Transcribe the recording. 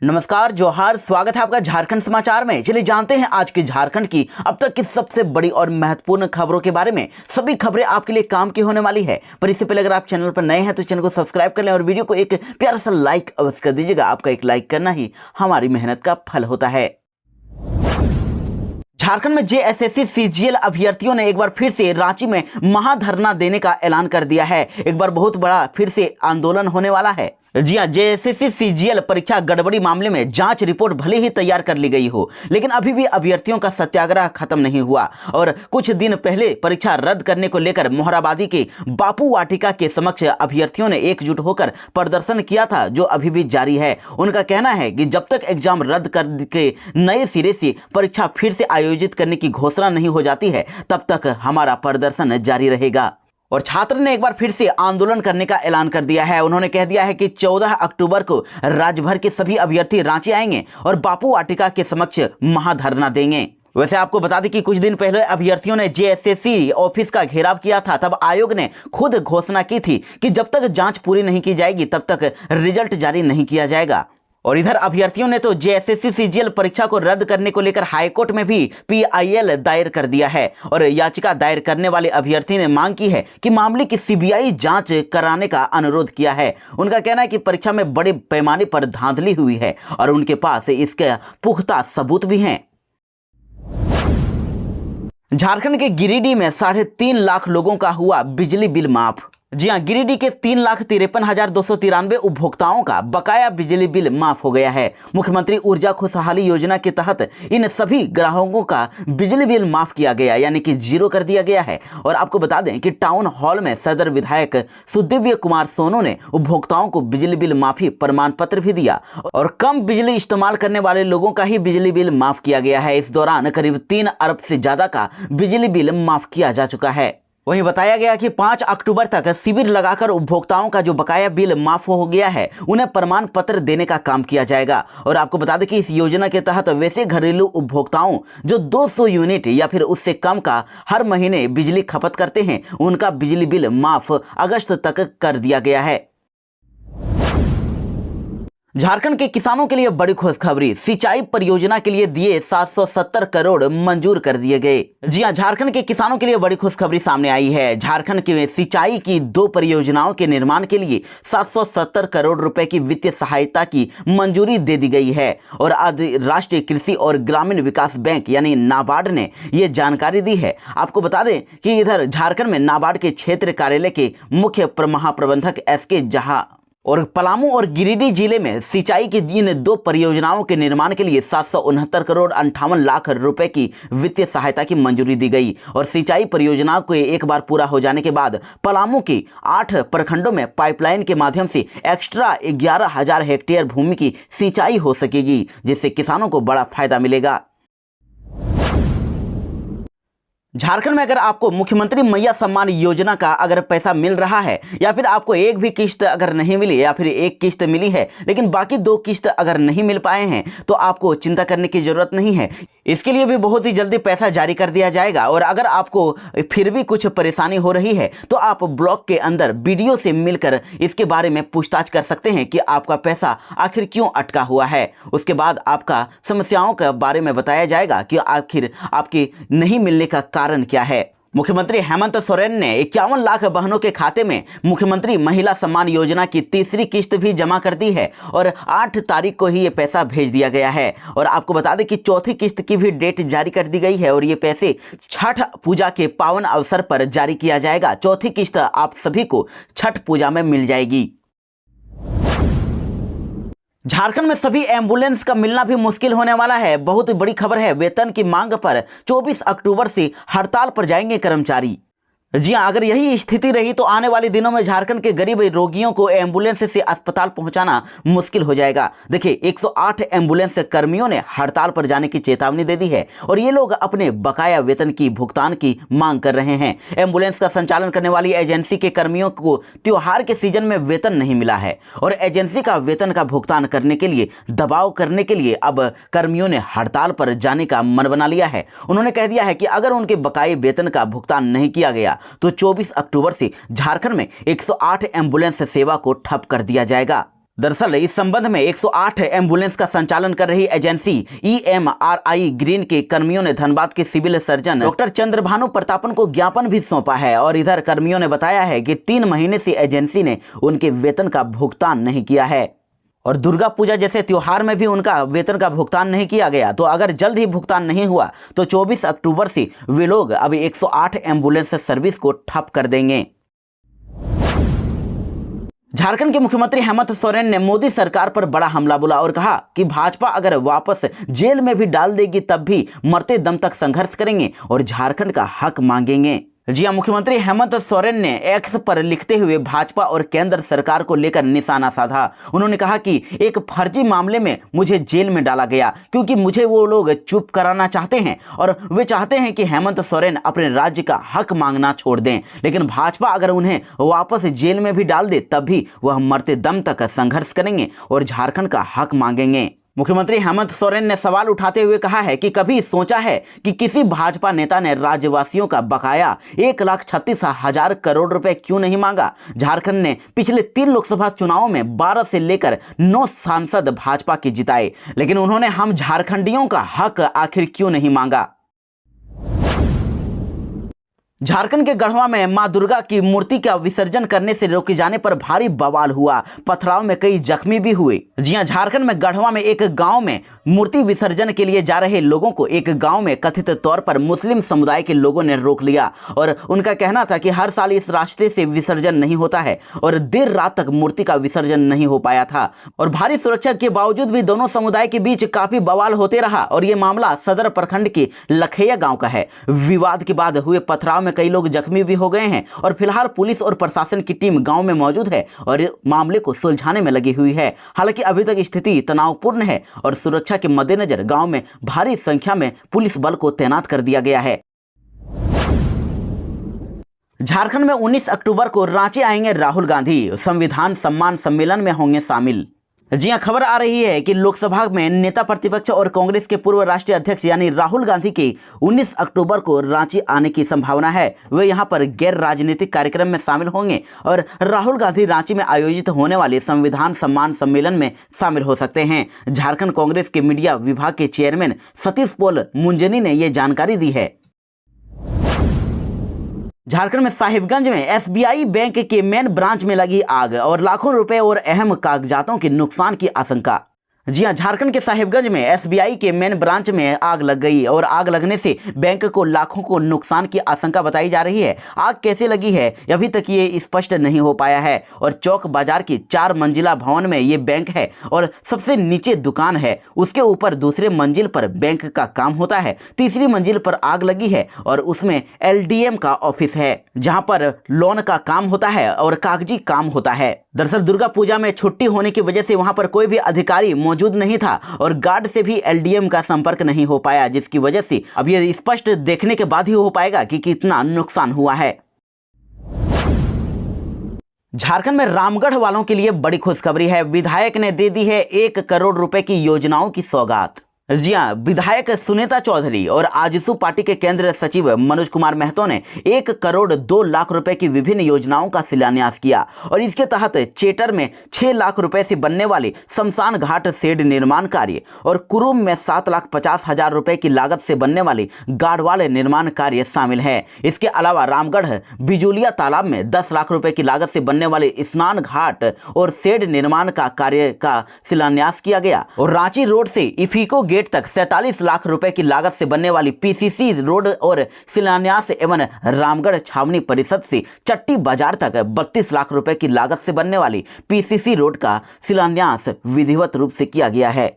नमस्कार, जोहार, स्वागत है आपका झारखंड समाचार में। चलिए जानते हैं आज की झारखंड की अब तक की सबसे बड़ी और महत्वपूर्ण खबरों के बारे में। सभी खबरें आपके लिए काम की होने वाली है, पर इससे पहले अगर आप चैनल पर नए हैं तो चैनल को सब्सक्राइब कर लें और वीडियो को एक प्यारा सा लाइक अवश्य कर दीजिएगा। आपका एक लाइक करना ही हमारी मेहनत का फल होता है। झारखंड में जेएसएससी सीजीएल अभ्यर्थियों ने एक बार फिर से रांची में महाधरना देने का ऐलान कर दिया है। एक बार बहुत बड़ा फिर से आंदोलन होने वाला है। जी हां, जेएसएससी सीजीएल परीक्षा गड़बड़ी मामले में जांच रिपोर्ट भले ही तैयार कर ली गई हो, लेकिन अभी भी अभ्यर्थियों का सत्याग्रह खत्म नहीं हुआ। और कुछ दिन पहले परीक्षा रद्द करने को लेकर मोहराबादी के बापू वाटिका के समक्ष अभ्यर्थियों ने एकजुट होकर प्रदर्शन किया था, जो अभी भी जारी है। उनका कहना है कि जब तक एग्जाम रद्द करके नए सिरे से परीक्षा फिर से आयोजित करने की घोषणा नहीं हो जाती है, तब तक हमारा प्रदर्शन जारी रहेगा। और छात्र ने एक बार फिर से आंदोलन करने का ऐलान कर दिया है। उन्होंने कह दिया है कि 14 अक्टूबर को राज्य भर के सभी अभ्यर्थी रांची आएंगे और बापू वाटिका के समक्ष महाधरना देंगे। वैसे आपको बता दें कि कुछ दिन पहले अभ्यर्थियों ने जेएसएससी ऑफिस का घेराव किया था। तब आयोग ने खुद घोषणा की थी कि जब तक जांच पूरी नहीं की जाएगी तब तक रिजल्ट जारी नहीं किया जाएगा। और इधर अभ्यर्थियों ने तो जेएसएससी सीजीएल परीक्षा को रद्द करने को लेकर हाईकोर्ट में भी पीआईएल दायर कर दिया है। और याचिका दायर करने वाले अभ्यर्थी ने मांग की है कि मामले की सीबीआई जांच कराने का अनुरोध किया है। उनका कहना है कि परीक्षा में बड़े पैमाने पर धांधली हुई है और उनके पास इसके पुख्ता सबूत भी हैं। झारखंड के गिरिडीह में 3.5 लाख लोगों का हुआ बिजली बिल माफ। जी हां, गिरिडीह के 3,53,293 उपभोक्ताओं का बकाया बिजली बिल माफ हो गया है। मुख्यमंत्री ऊर्जा खुशहाली योजना के तहत इन सभी ग्राहकों का बिजली बिल माफ किया गया, यानी कि जीरो कर दिया गया है। और आपको बता दें कि टाउन हॉल में सदर विधायक सुदिव्य कुमार सोनू ने उपभोक्ताओं को बिजली बिल माफी प्रमाण पत्र भी दिया और कम बिजली इस्तेमाल करने वाले लोगों का ही बिजली बिल माफ किया गया है। इस दौरान करीब 3 अरब से ज्यादा का बिजली बिल माफ किया जा चुका है। वहीं बताया गया कि 5 अक्टूबर तक शिविर लगाकर उपभोक्ताओं का जो बकाया बिल माफ हो गया है उन्हें प्रमाण पत्र देने का काम किया जाएगा। और आपको बता दें कि इस योजना के तहत वैसे घरेलू उपभोक्ताओं जो 200 यूनिट या फिर उससे कम का हर महीने बिजली खपत करते हैं, उनका बिजली बिल माफ अगस्त तक कर दिया गया है। झारखंड के किसानों के लिए बड़ी खुशखबरी, सिंचाई परियोजना के लिए दिए 770 करोड़ मंजूर कर दिए गए। जी हां, झारखंड के किसानों के लिए बड़ी खुशखबरी सामने आई है। झारखंड के सिंचाई की 2 परियोजनाओं के निर्माण के लिए 770 करोड़ रुपए की वित्तीय सहायता की मंजूरी दे दी गई है। और आज राष्ट्रीय कृषि और ग्रामीण विकास बैंक यानी नाबार्ड ने यह जानकारी दी है। आपको बता दें कि इधर झारखंड में नाबार्ड के क्षेत्र कार्यालय के मुख्य महाप्रबंधक एसके जहां और पलामू और गिरिडीह जिले में सिंचाई की इन 2 परियोजनाओं के निर्माण के लिए 769 करोड़ 58 लाख रुपए की वित्तीय सहायता की मंजूरी दी गई। और सिंचाई परियोजनाओं को एक बार पूरा हो जाने के बाद पलामू के 8 प्रखंडों में पाइपलाइन के माध्यम से एक्स्ट्रा 11,000 हेक्टेयर भूमि की सिंचाई हो सकेगी, जिससे किसानों को बड़ा फायदा मिलेगा। झारखंड में अगर आपको मुख्यमंत्री मैया सम्मान योजना का अगर पैसा मिल रहा है या फिर आपको एक भी किस्त अगर नहीं मिली या फिर एक किस्त मिली है लेकिन बाकी 2 किस्त अगर नहीं मिल पाए हैं, तो आपको चिंता करने की जरूरत नहीं है। इसके लिए भी बहुत ही जल्दी पैसा जारी कर दिया जाएगा। और अगर आपको फिर भी कुछ परेशानी हो रही है तो आप ब्लॉक के अंदर बीडीओ से मिलकर इसके बारे में पूछताछ कर सकते हैं कि आपका पैसा आखिर क्यों अटका हुआ है। उसके बाद आपका समस्याओं के बारे में बताया जाएगा कि आखिर आपके नहीं मिलने का कारण क्या है। मुख्यमंत्री हेमंत सोरेन ने 51 लाख बहनों के खाते में मुख्यमंत्री महिला सम्मान योजना की 3री किस्त भी जमा कर दी है और 8 तारीख को ही ये पैसा भेज दिया गया है। और आपको बता दें कि 4थी किस्त की भी डेट जारी कर दी गई है और ये पैसे छठ पूजा के पावन अवसर पर जारी किया जाएगा। 4थी किस्त आप सभी को छठ पूजा में मिल जाएगी। झारखंड में सभी एम्बुलेंस का मिलना भी मुश्किल होने वाला है। बहुत बड़ी खबर है, वेतन की मांग पर 24 अक्टूबर से हड़ताल पर जाएंगे कर्मचारी। जी हां, अगर यही स्थिति रही तो आने वाले दिनों में झारखंड के गरीब रोगियों को एम्बुलेंस से अस्पताल पहुंचाना मुश्किल हो जाएगा। देखिए, 108 एम्बुलेंस कर्मियों ने हड़ताल पर जाने की चेतावनी दे दी है और ये लोग अपने बकाया वेतन की भुगतान की मांग कर रहे हैं। एम्बुलेंस का संचालन करने वाली एजेंसी के कर्मियों को त्योहार के सीजन में वेतन नहीं मिला है और एजेंसी का वेतन का भुगतान करने के लिए दबाव करने के लिए अब कर्मियों ने हड़ताल पर जाने का मन बना लिया है। उन्होंने कह दिया है कि अगर उनके बकाये वेतन का भुगतान नहीं किया गया तो 24 अक्टूबर से झारखंड में 108 एम्बुलेंस सेवा को ठप कर दिया जाएगा। दरअसल इस संबंध में 108 एम्बुलेंस का संचालन कर रही एजेंसी EMRI ग्रीन के कर्मियों ने धनबाद के civil surgeon doctor Chandrabhanu Pratapan को ज्ञापन भी सौंपा है। और इधर कर्मियों ने बताया है कि 3 महीने से एजेंसी ने उनके वेतन का भुगतान नहीं किया है और दुर्गा पूजा जैसे त्योहार में भी उनका वेतन का भुगतान नहीं किया गया। तो अगर जल्द ही भुगतान नहीं हुआ तो 24 अक्टूबर से वे लोग अभी 108 एम्बुलेंस सर्विस को ठप कर देंगे। झारखंड के मुख्यमंत्री हेमंत सोरेन ने मोदी सरकार पर बड़ा हमला बोला और कहा कि भाजपा अगर वापस जेल में भी डाल देगी तब भी मरते दम तक संघर्ष करेंगे और झारखंड का हक मांगेंगे। जी हां, मुख्यमंत्री हेमंत सोरेन ने एक्स पर लिखते हुए भाजपा और केंद्र सरकार को लेकर निशाना साधा। उन्होंने कहा कि एक फर्जी मामले में मुझे जेल में डाला गया क्योंकि मुझे वो लोग चुप कराना चाहते हैं और वे चाहते हैं कि हेमंत सोरेन अपने राज्य का हक मांगना छोड़ दें, लेकिन भाजपा अगर उन्हें वापस जेल में भी डाल दे तब भी वह मरते दम तक संघर्ष करेंगे और झारखंड का हक मांगेंगे। मुख्यमंत्री हेमंत सोरेन ने सवाल उठाते हुए कहा है कि कभी सोचा है कि किसी भाजपा नेता ने राज्यवासियों का बकाया 1,36,000 करोड़ रुपए क्यों नहीं मांगा? झारखंड ने पिछले 3 लोकसभा चुनावों में 12 से लेकर 9 सांसद भाजपा के जिताए, लेकिन उन्होंने हम झारखंडियों का हक आखिर क्यों नहीं मांगा? झारखंड के गढ़वा में मां दुर्गा की मूर्ति का विसर्जन करने से रोके जाने पर भारी बवाल हुआ। पथराव में कई जख्मी भी हुए। जी हां, झारखंड में गढ़वा में एक गांव में मूर्ति विसर्जन के लिए जा रहे लोगों को एक गांव में कथित तौर पर मुस्लिम समुदाय के लोगों ने रोक लिया और उनका कहना था कि हर साल इस रास्ते से विसर्जन नहीं होता है और देर रात तक मूर्ति का विसर्जन नहीं हो पाया था और भारी सुरक्षा के बावजूद भी दोनों समुदाय के बीच काफी बवाल होते रहा और ये मामला सदर प्रखंड के लखैया गाँव का है। विवाद के बाद हुए पथराव में कई लोग जख्मी भी हो गए हैं और फिलहाल पुलिस और प्रशासन की टीम गांव में मौजूद है और मामले को सुलझाने में लगी हुई है। हालांकि अभी तक स्थिति तनावपूर्ण है और सुरक्षा के मद्देनजर गांव में भारी संख्या में पुलिस बल को तैनात कर दिया गया है। झारखंड में 19 अक्टूबर को रांची आएंगे राहुल गांधी, संविधान सम्मान सम्मेलन में होंगे शामिल। जी हां, खबर आ रही है कि लोकसभा में नेता प्रतिपक्ष और कांग्रेस के पूर्व राष्ट्रीय अध्यक्ष यानी राहुल गांधी के 19 अक्टूबर को रांची आने की संभावना है। वे यहां पर गैर राजनीतिक कार्यक्रम में शामिल होंगे और राहुल गांधी रांची में आयोजित होने वाले संविधान सम्मान सम्मेलन में शामिल हो सकते हैं। झारखंड कांग्रेस के मीडिया विभाग के चेयरमैन सतीश पोल मुंजनी ने यह जानकारी दी है। झारखंड में साहिबगंज में SBI बैंक के मेन ब्रांच में लगी आग और लाखों रुपए और अहम कागजातों के नुकसान की आशंका। जी हां, झारखंड के साहिबगंज में SBI के मेन ब्रांच में आग लग गई और आग लगने से बैंक को लाखों को नुकसान की आशंका बताई जा रही है। आग कैसे लगी है अभी तक ये स्पष्ट नहीं हो पाया है और चौक बाजार की 4 मंजिला भवन में ये बैंक है और सबसे नीचे दुकान है, उसके ऊपर दूसरे मंजिल पर बैंक का काम होता है, तीसरी मंजिल पर आग लगी है और उसमें LDM का ऑफिस है जहां पर लोन का काम होता है और कागजी काम होता है। दरअसल दुर्गा पूजा में छुट्टी होने की वजह से वहां पर कोई भी अधिकारी मौजूद नहीं था और गार्ड से भी LDM का संपर्क नहीं हो पाया, जिसकी वजह से अब ये स्पष्ट देखने के बाद ही हो पाएगा कि कितना नुकसान हुआ है। झारखंड में रामगढ़ वालों के लिए बड़ी खुशखबरी है। विधायक ने दे दी है 1 करोड़ रुपए की योजनाओं की सौगात। जी हां, विधायक सुनीता चौधरी और आजसू पार्टी के केंद्रीय सचिव मनोज कुमार महतो ने 1 करोड़ 2 लाख रुपए की विभिन्न योजनाओं का शिलान्यास किया और इसके तहत चेटर में 6 लाख रुपए से बनने वाले शमशान घाट शेड निर्माण कार्य और कुरुम में 7,50,000 रुपए की लागत से बनने वाले गाढ़वाल निर्माण कार्य शामिल है। इसके अलावा रामगढ़ बिजुलिया तालाब में 10 लाख रुपए की लागत से बनने वाले स्नान घाट और शेड निर्माण का कार्य का शिलान्यास किया गया और रांची रोड से इफिको गेट तक 47 लाख रुपए की लागत से बनने वाली PCC रोड और शिलान्यास एवं रामगढ़ छावनी परिषद से चट्टी बाजार तक 32 लाख रुपए की लागत से बनने वाली PCC रोड का शिलान्यास विधिवत रूप से किया गया है।